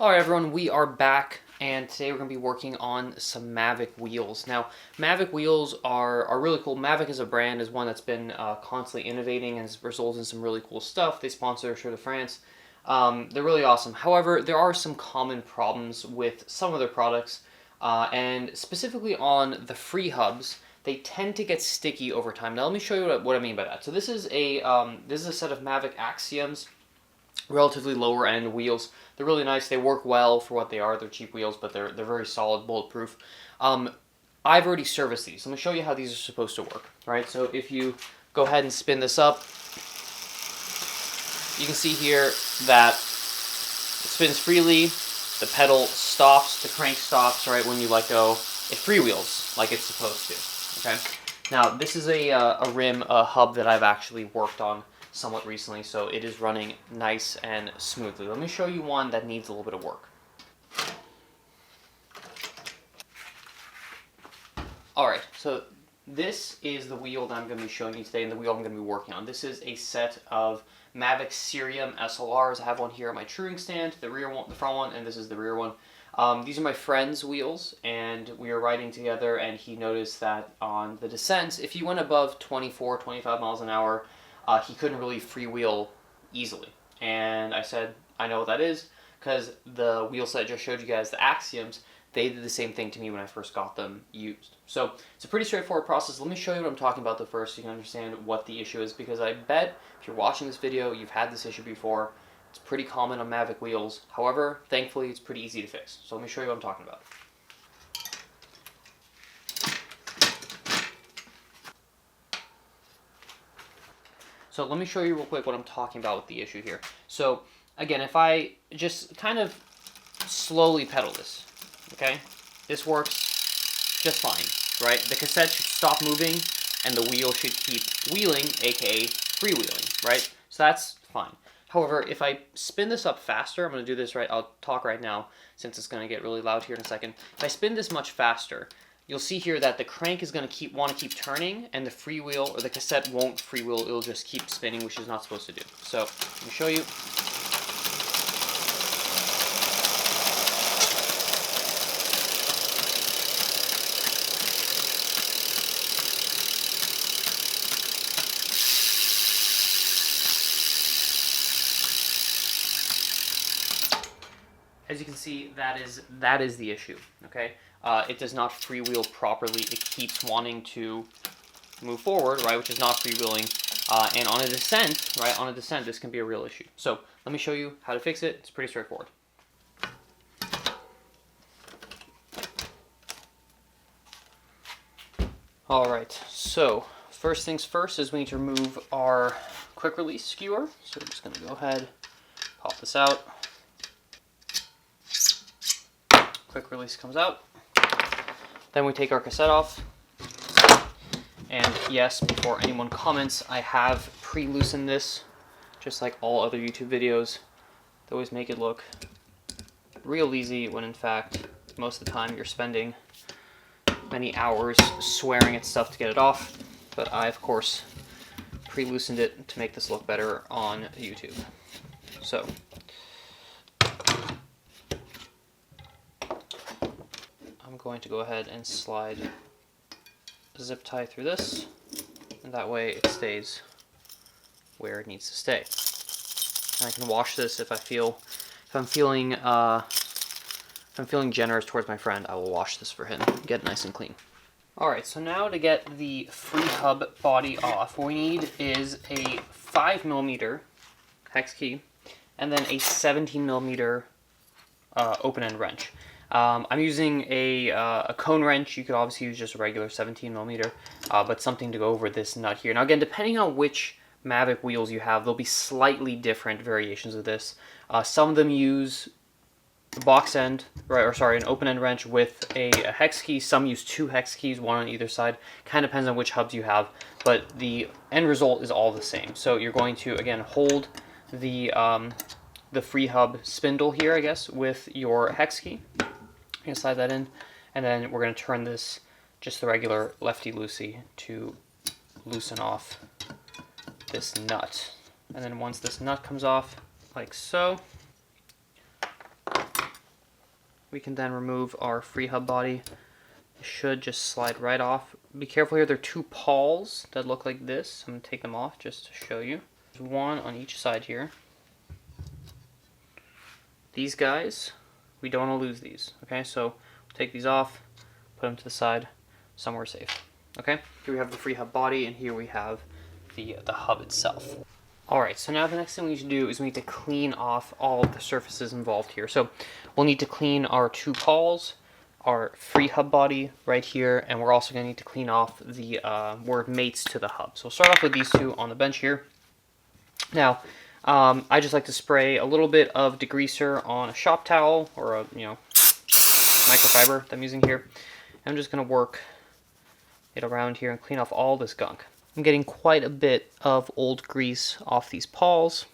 Alright everyone, we are back, and today we're going to be working on some Mavic wheels. Now, Mavic wheels are really cool. Mavic as a brand is one that's been constantly innovating and has resulted in some really cool stuff. They sponsor Tour de France. They're really awesome. However, there are some common problems with some of their products, and specifically on the Freehubs. They tend to get sticky over time. Now let me show you what I mean by that. So this is a set of Mavic Axioms, relatively lower end wheels. They're really nice. They work well for what they are. They're cheap wheels, but they're very solid, bulletproof. I've already serviced these. Let me show you how these are supposed to work. All right, so if you go ahead and spin this up, you can see here that it spins freely. The pedal stops, the crank stops, right, when you let go. It freewheels like it's supposed to, okay? Now, this is a hub that I've actually worked on somewhat recently, so it is running nice and smoothly. Let me show you one that needs a little bit of work. Alright, so this is the wheel that I'm going to be showing you today and the wheel I'm going to be working on. This is a set of Mavic Cerium SLRs. I have one here on my touring stand, the rear one, the front one, and this is the rear one. These are my friend's wheels, and we were riding together, and he noticed that on the descents, if you went above 24, 25 miles an hour, he couldn't really freewheel easily. And I said, I know what that is, because the wheel set I just showed you guys, the Axioms, they did the same thing to me when I first got them used. So it's a pretty straightforward process. Let me show you what I'm talking about first so you can understand what the issue is, because I bet if you're watching this video, you've had this issue before. It's pretty common on Mavic wheels. However, thankfully, it's pretty easy to fix. So let me show you what I'm talking about. So let me show you real quick what I'm talking about with the issue here. So again, if I just kind of slowly pedal this, okay, this works just fine, right? The cassette should stop moving and the wheel should keep wheeling, aka freewheeling, right? So that's fine. However, if I spin this up faster, I'm going to do this right, I'll talk right now since it's going to get really loud here in a second. If I spin this much faster, you'll see here that the crank is going to want to keep turning, and the freewheel, or the cassette, won't freewheel. It'll just keep spinning, which is not supposed to do. So let me show you. As you can see, that is the issue, okay? It does not freewheel properly. It keeps wanting to move forward, right, which is not freewheeling. And on a descent, right, on a descent, this can be a real issue. So let me show you how to fix it. It's pretty straightforward. All right, so first things first is we need to remove our quick release skewer. So we're just gonna go ahead, pop this out. Quick release comes out. Then we take our cassette off. And yes, before anyone comments, I have pre-loosened this, just like all other YouTube videos. They always make it look real easy when in fact, most of the time you're spending many hours swearing at stuff to get it off. But I, of course, pre-loosened it to make this look better on YouTube. So, I'm going to go ahead and slide a zip tie through this, and that way it stays where it needs to stay. And I can wash this if I'm feeling generous towards my friend. I will wash this for him, get it nice and clean. All right, so now to get the Freehub body off, what we need is a 5mm hex key, and then a 17mm open end wrench. I'm using a cone wrench. You could obviously use just a regular 17mm, but something to go over this nut here. Now again, depending on which Mavic wheels you have, there'll be slightly different variations of this. Some of them use a box end, right, or sorry, an open end wrench with a hex key. Some use 2 hex keys, one on either side. Kind of depends on which hubs you have, but the end result is all the same. So you're going to, again, hold the Freehub spindle here, I guess, with your hex key. You're going to slide that in, and then we're going to turn this just the regular lefty-loosey to loosen off this nut. And then once this nut comes off, like so, we can then remove our Freehub body. It should just slide right off. Be careful here, there are two pawls that look like this. I'm going to take them off just to show you. There's one on each side here. These guys, we don't want to lose these. Okay, so we'll take these off, put them to the side, somewhere safe. Okay, here we have the Freehub body, and here we have the hub itself. Alright, so now the next thing we need to do is we need to clean off all of the surfaces involved here. So we'll need to clean our two pawls, our Freehub body right here, and we're also going to need to clean off the where it mates to the hub. So we'll start off with these two on the bench here. Now, I just like to spray a little bit of degreaser on a shop towel or a microfiber that I'm using here. I'm just going to work it around here and clean off all this gunk. I'm getting quite a bit of old grease off these pawls.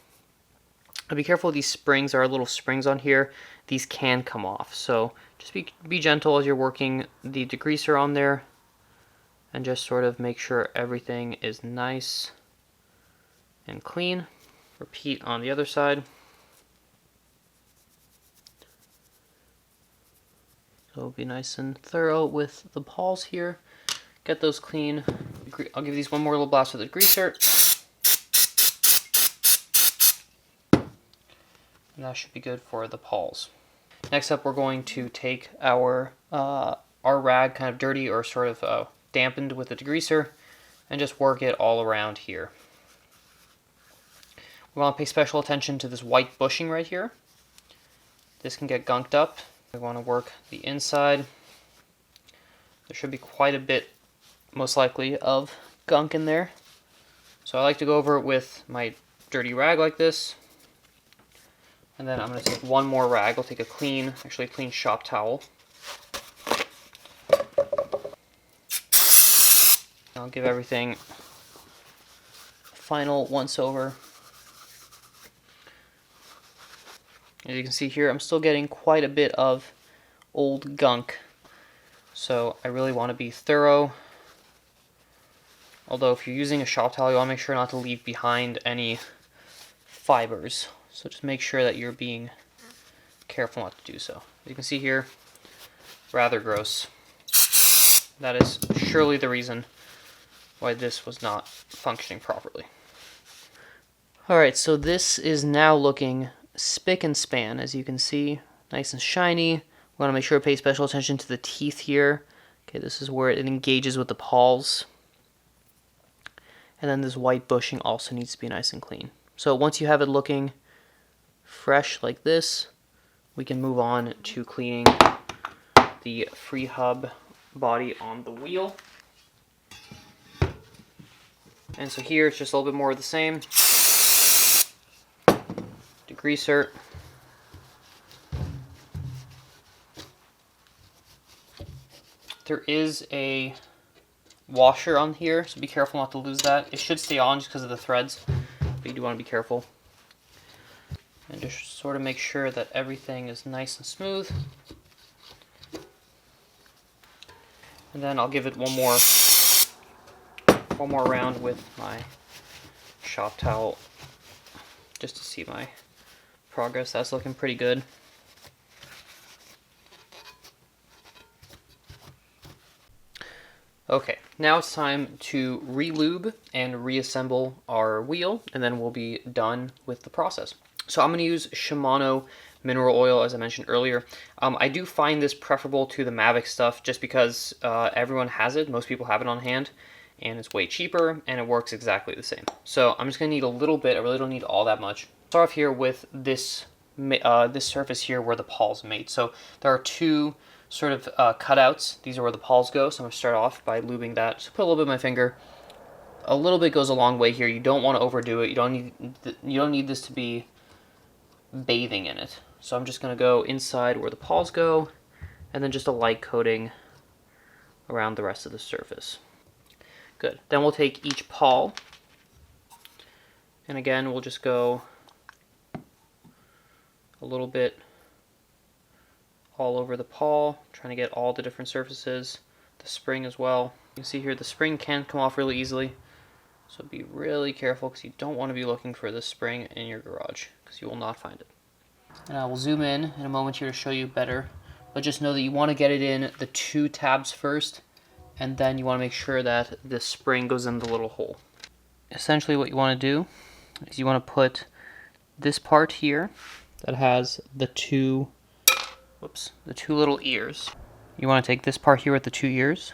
Now be careful, these springs are little springs on here. These can come off, so just be gentle as you're working the degreaser on there, and just sort of make sure everything is nice and clean. Repeat on the other side. So be nice and thorough with the pawls here. Get those clean. I'll give these one more little blast with the degreaser. And that should be good for the pawls. Next up, we're going to take our rag, kind of dirty or sort of dampened with the degreaser, and just work it all around here. We want to pay special attention to this white bushing right here. This can get gunked up. We want to work the inside. There should be quite a bit, most likely, of gunk in there. So I like to go over it with my dirty rag like this. And then I'm going to take one more rag. I'll take a clean shop towel. I'll give everything a final once over. As you can see here, I'm still getting quite a bit of old gunk. So I really want to be thorough. Although if you're using a shop towel, you want to make sure not to leave behind any fibers. So just make sure that you're being careful not to do so. As you can see here, rather gross. That is surely the reason why this was not functioning properly. Alright, so this is now looking spick and span, as you can see. Nice and shiny. We want to make sure to pay special attention to the teeth here. Okay, this is where it engages with the pawls. And then this white bushing also needs to be nice and clean. So once you have it looking fresh like this, we can move on to cleaning the Freehub body on the wheel. And so here it's just a little bit more of the same. Degreaser. There is a washer on here, so be careful not to lose that. It should stay on just because of the threads, but you do want to be careful. And just sort of make sure that everything is nice and smooth. And then I'll give it one more round with my shop towel just to see my progress. That's looking pretty good. Okay, now it's time to re-lube and reassemble our wheel, and then we'll be done with the process. So I'm going to use Shimano mineral oil, as I mentioned earlier. I do find this preferable to the Mavic stuff just because everyone has it. Most people have it on hand, and it's way cheaper, and it works exactly the same. So I'm just going to need a little bit. I really don't need all that much. Start off here with this surface here where the pawls mate. So there are two sort of cutouts. These are where the pawls go, so I'm going to start off by lubing that. Just put a little bit of my finger. A little bit goes a long way here. You don't want to overdo it. You don't need this to be bathing in it. So I'm just going to go inside where the pawls go, and then just a light coating around the rest of the surface. Good. Then we'll take each pawl, and again we'll just go a little bit all over the pawl, trying to get all the different surfaces, the spring as well. You can see here the spring can come off really easily, so be really careful because you don't want to be looking for this spring in your garage because you will not find it. And I will zoom in a moment here to show you better but just know that you want to get it in the 2 tabs first, and then you want to make sure that the spring goes in the little hole. Essentially what you want to do is you want to put this part here that has the two little ears. You want to take this part here with the 2 ears,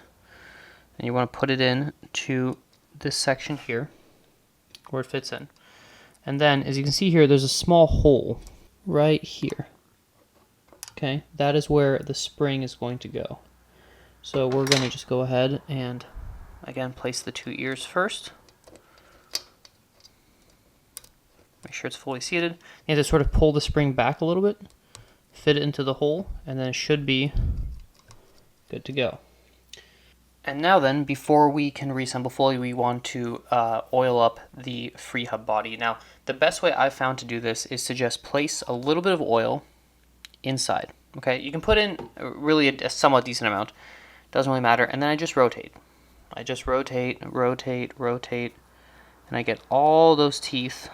and you want to put it in to this section here where it fits in. And then, as you can see here, there's a small hole right here. Okay, that is where the spring is going to go. So we're going to just go ahead and, again, place the 2 ears first. Make sure it's fully seated. You have to sort of pull the spring back a little bit, fit it into the hole, and then it should be good to go. And now then, before we can reassemble fully, we want to oil up the Freehub body. Now, the best way I've found to do this is to just place a little bit of oil inside. Okay, you can put in really a somewhat decent amount. Doesn't really matter. And then I just rotate. I just rotate, rotate, rotate, and I get all those teeth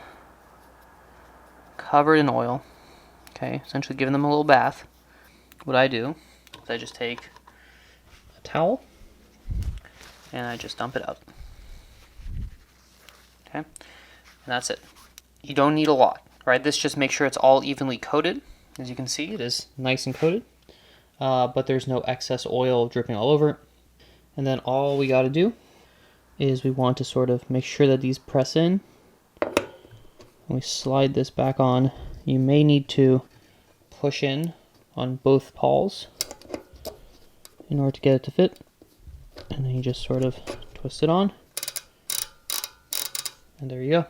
covered in oil. Okay, essentially giving them a little bath. What I do is I just take a towel and I just dump it out. Okay, and that's it. You don't need a lot, right? This just makes sure it's all evenly coated. As you can see, it is nice and coated, but there's no excess oil dripping all over it. And then all we got to do is we want to sort of make sure that these press in. And we slide this back on. You may need to push in on both pawls in order to get it to fit. And then you just sort of twist it on. And there you go.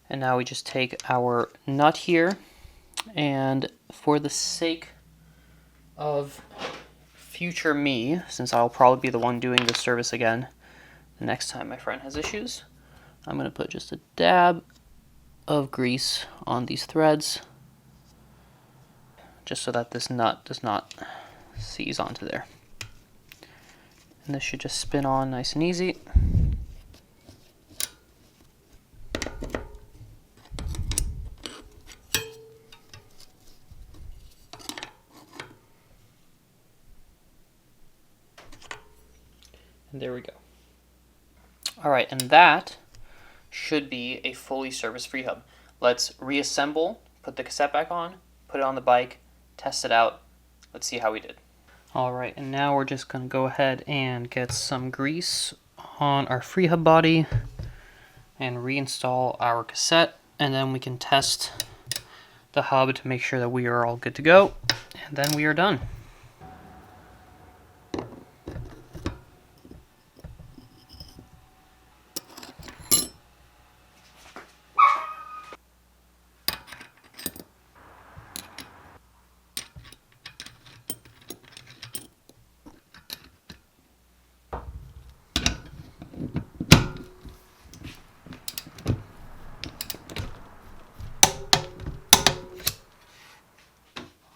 And now we just take our nut here, and for the sake of future me, since I'll probably be the one doing this service again the next time my friend has issues, I'm going to put just a dab of grease on these threads, just so that this nut does not seize onto there. And this should just spin on nice and easy. And there we go. All right, and that should be a fully serviced Freehub. Let's reassemble, put the cassette back on, put it on the bike, test it out. Let's see how we did. All right, and now we're just going to go ahead and get some grease on our Freehub body and reinstall our cassette, and then we can test the hub to make sure that we are all good to go, and then we are done.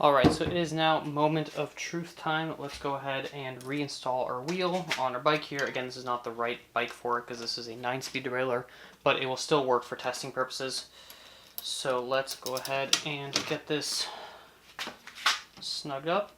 Alright, so it is now moment of truth time. Let's go ahead and reinstall our wheel on our bike here. Again, this is not the right bike for it because this is a 9-speed derailleur, but it will still work for testing purposes. So let's go ahead and get this snugged up.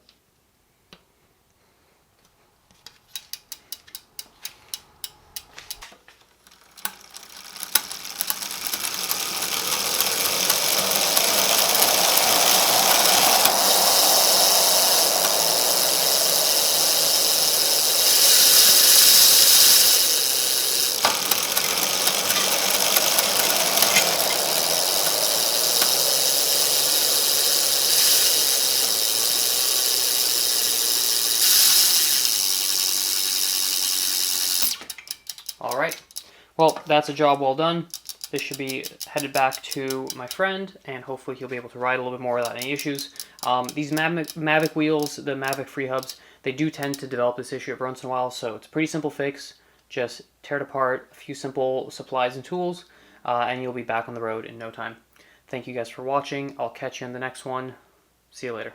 Alright, well, that's a job well done. This should be headed back to my friend, and hopefully he'll be able to ride a little bit more without any issues. These Mavic wheels, the Mavic Freehubs, they do tend to develop this issue every once in a while, so it's a pretty simple fix. Just tear it apart, a few simple supplies and tools, and you'll be back on the road in no time. Thank you guys for watching. I'll catch you in the next one. See you later.